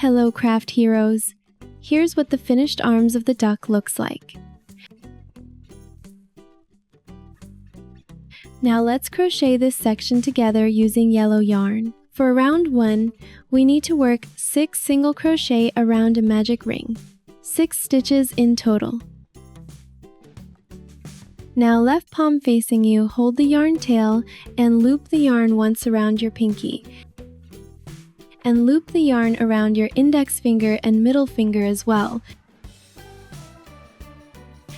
Hello craft heroes! Here's what the finished arms of the duck looks like. Now let's crochet this section together using yellow yarn. For round 1, we need to work 6 single crochet around a magic ring. 6 stitches in total. Now left palm facing you, hold the yarn tail and loop the yarn once around your pinky. And loop the yarn around your index finger and middle finger as well,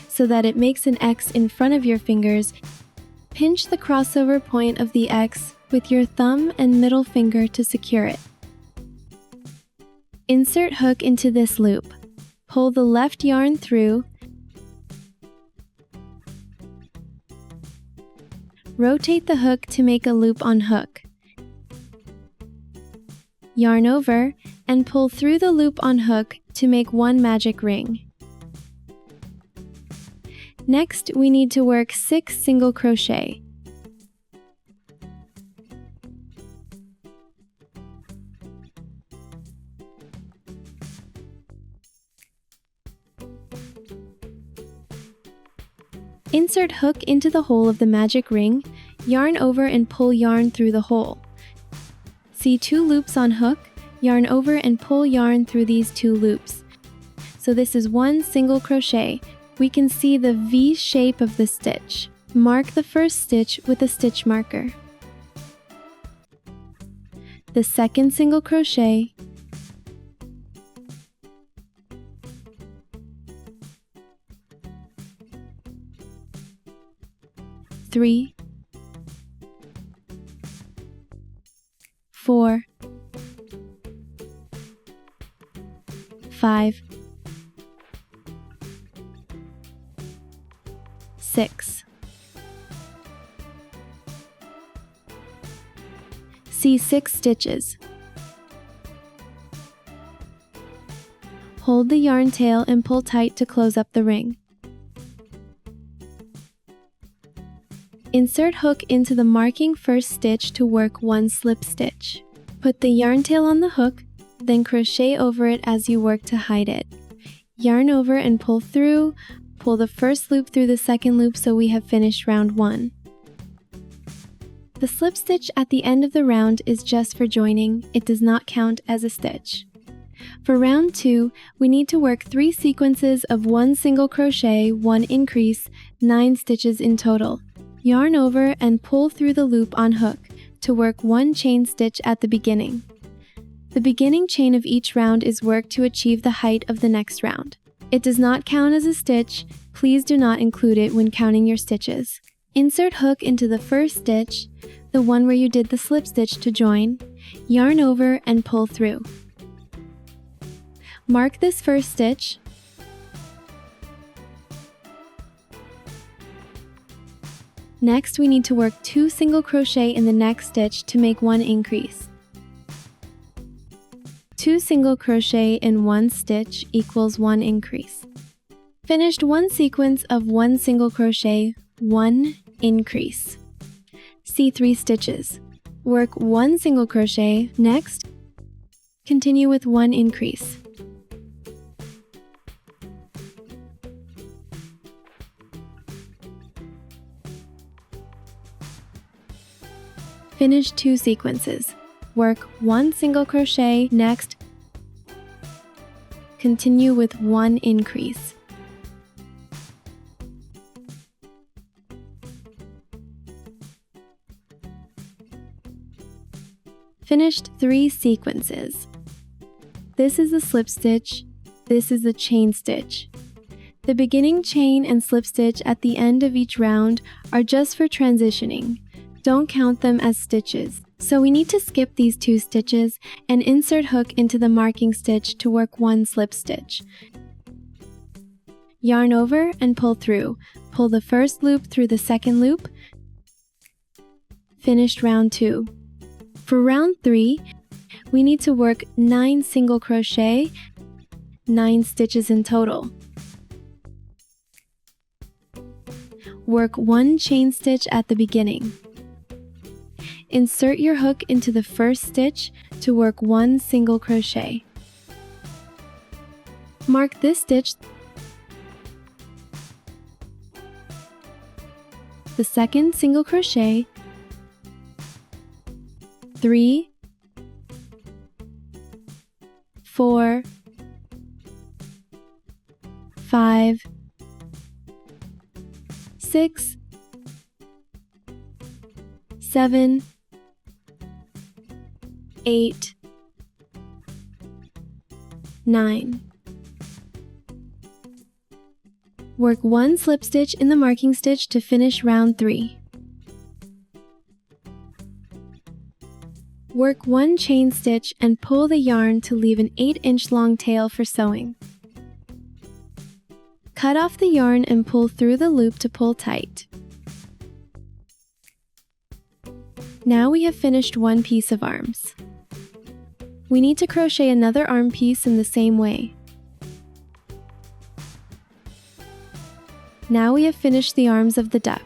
so that it makes an X in front of your fingers. Pinch the crossover point of the X with your thumb and middle finger to secure it. Insert hook into this loop. Pull the left yarn through. Rotate the hook to make a loop on hook. Yarn over and pull through the loop on hook to make one magic ring. Next, we need to work 6 single crochet. Insert hook into the hole of the magic ring, yarn over and pull yarn through the hole. See 2 loops on hook, yarn over and pull yarn through these 2 loops. So this is 1 single crochet. We can see the V shape of the stitch. Mark the first stitch with a stitch marker. The second single crochet, three, 4, 5, 6. See 6 stitches. Hold the yarn tail and pull tight to close up the ring. Insert hook into the marking first stitch to work 1 slip stitch. Put the yarn tail on the hook, then crochet over it as you work to hide it. Yarn over and pull through. Pull the first loop through the second loop so we have finished round 1. The slip stitch at the end of the round is just for joining. It does not count as a stitch. For round 2, we need to work 3 sequences of 1 single crochet, 1 increase, 9 stitches in total. Yarn over and pull through the loop on hook to work 1 chain stitch at the beginning. The beginning chain of each round is worked to achieve the height of the next round. It does not count as a stitch. Please do not include it when counting your stitches. Insert hook into the first stitch, the one where you did the slip stitch to join. Yarn over and pull through. Mark this first stitch. Next, we need to work 2 single crochet in the next stitch to make 1 increase. 2 single crochet in 1 stitch equals 1 increase. Finished 1 sequence of 1 single crochet, 1 increase. See 3 stitches. Work 1 single crochet. Next, continue with 1 increase. Finish 2 sequences. Work 1 single crochet. Next, continue with 1 increase. Finished 3 sequences. This is the slip stitch. This is the chain stitch. The beginning chain and slip stitch at the end of each round are just for transitioning. Don't count them as stitches. So we need to skip these 2 stitches and insert hook into the marking stitch to work 1 slip stitch. Yarn over and pull through. Pull the first loop through the second loop. Finished round 2. For round 3, we need to work 9 single crochet, 9 stitches in total. Work 1 chain stitch at the beginning. Insert your hook into the first stitch to work 1 single crochet. Mark this stitch, the second single crochet, 3, 4, 5, 6, 7, 8, 9. Work 1 slip stitch in the marking stitch to finish round 3. Work 1 chain stitch and pull the yarn to leave an 8-inch long tail for sewing. Cut off the yarn and pull through the loop to pull tight. Now we have finished one piece of arms. We need to crochet another arm piece in the same way. Now we have finished the arms of the duck.